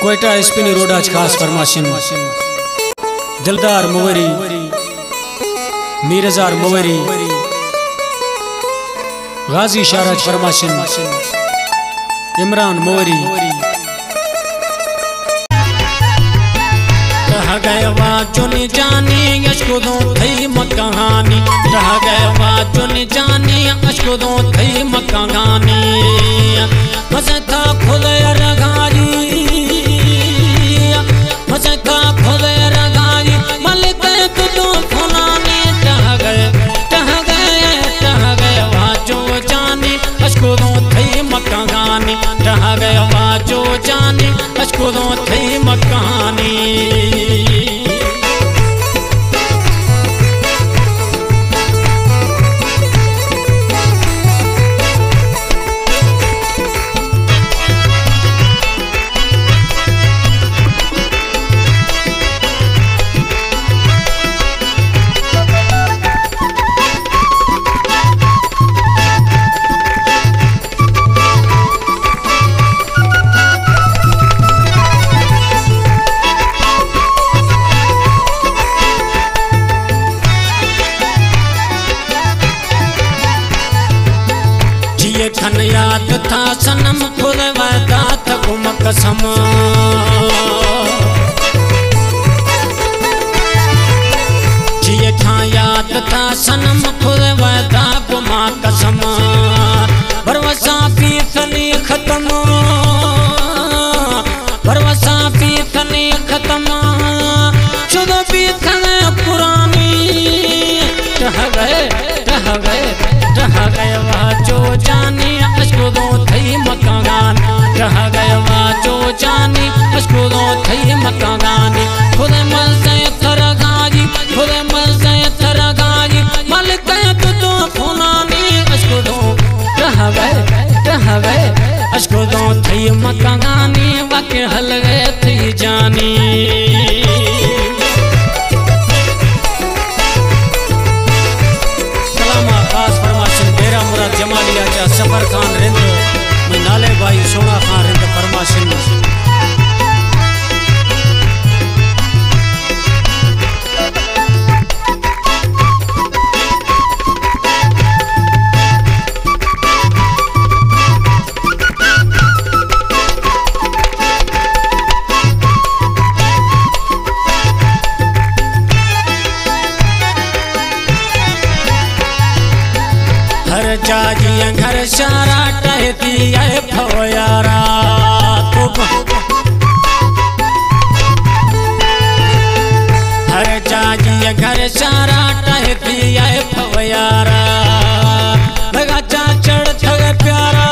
Quetta Spini road आज खास फरमाशिन दिलदार मुवरी मीरजार मुवरी गाजी शाहराज फरमाशिन इमरान मुवरी रह गए चुनी जानी अशकुदों थई मकानी रह गए चुनी जानी अशकुदों थई मकानी मसे था खुले रगारी मसे था खुले रगारी मलिक तुदो फुलानी रह गए वाजो जानी अशकुदों थई मकानी रह गए वाजो जानी अशकुदों थई मकानी खन याद था सनम खुद वादा था गुम कसम जिए था याद था सनम खुद वादा गुमा कसम भरवसा भी थनी खत्म भरवसा भी थनी खत्म शुद्ध भी थने पुरानी रह गए वाजो जानी अशकुदों थई मकान रह गए वाजो जानी अशकुदों थई मकानी खुद मज़े थरगाजी खुद मज़े थरगाजी मलिक तुदो फुलानी अशकुदों रह गए अशकुदों थई मकानी वाके हल गए थई जानी जमालिया जा सफर खान रिंद मैं नाले भाई सोना खान रिंद फरमाशिन हर जाजिया घर सारा टहती है फवयारा हर जाजिया घर सारा टहती है फवयारा भगा चा चढ़ थग प्यारा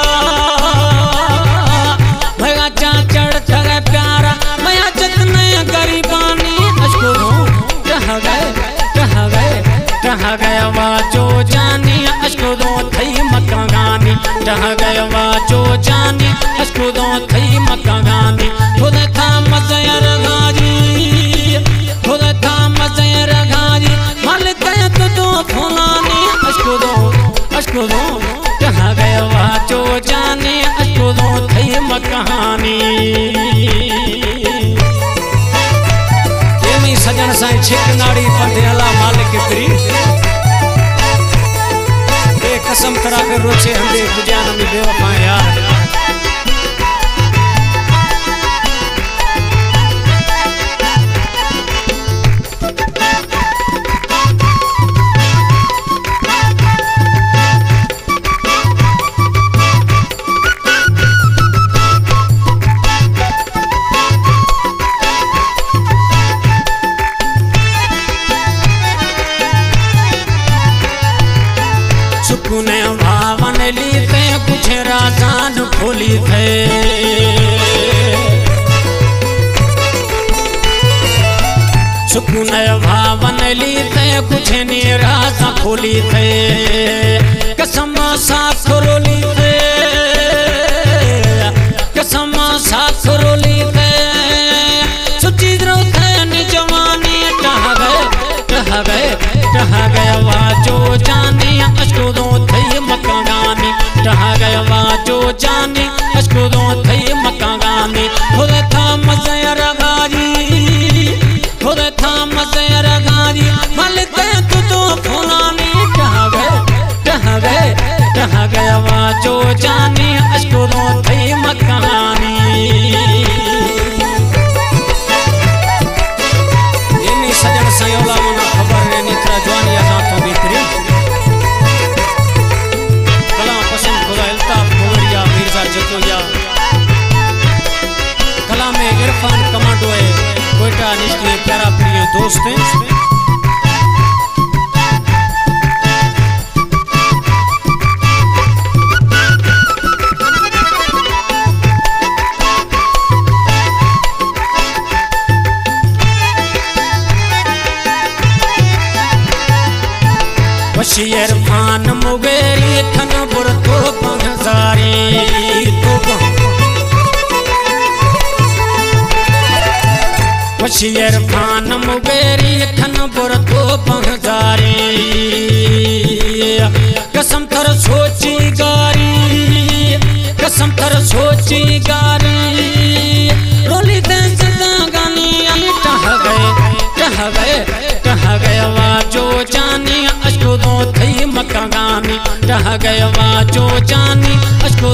भगा चा चढ़ थग प्यारा मैं जतने गरीबानी अशकुदों रह गए वाजो जानी अशकुदों थई मकानी रह गए वाजो जानी अशकुदों थई मकानी खुद था मज़र गाजी खुद था मज़र गाजी मलिक तुदो फुलानी अशकुदों रह गए वाजो जानी अशकुदों थई मकानी सजन साईं छिकनाड़ी पंधेला मालिक प्री ए कसम करा कर रोचे हंदे गुजान में बेवफा यार सुकूने भावन ली थे कुछ राजान खोली थे सुकूने भावन ली थे कुछ निराशा खोली थे कसम साथ रोली थे कसम साथ रोली थे सुची द्रो थे निजवानी रह गए वाजो जानी अशकुदों थई मकानी रह गए वाजो जानी अशकुदों थई मकानी खुद था मज़ा दोस्त हैं। वशीर फान मुगेरी खन बुर तो बंजारी वशीर फान मुगेरी खन बुर तो बंजारी कसम थर सोची गारी कसम थर सोची गारी रोली दे गानी टह गए वाजो जानी अशको दो थई मक्का गानी टह गए वाजो जानी अशको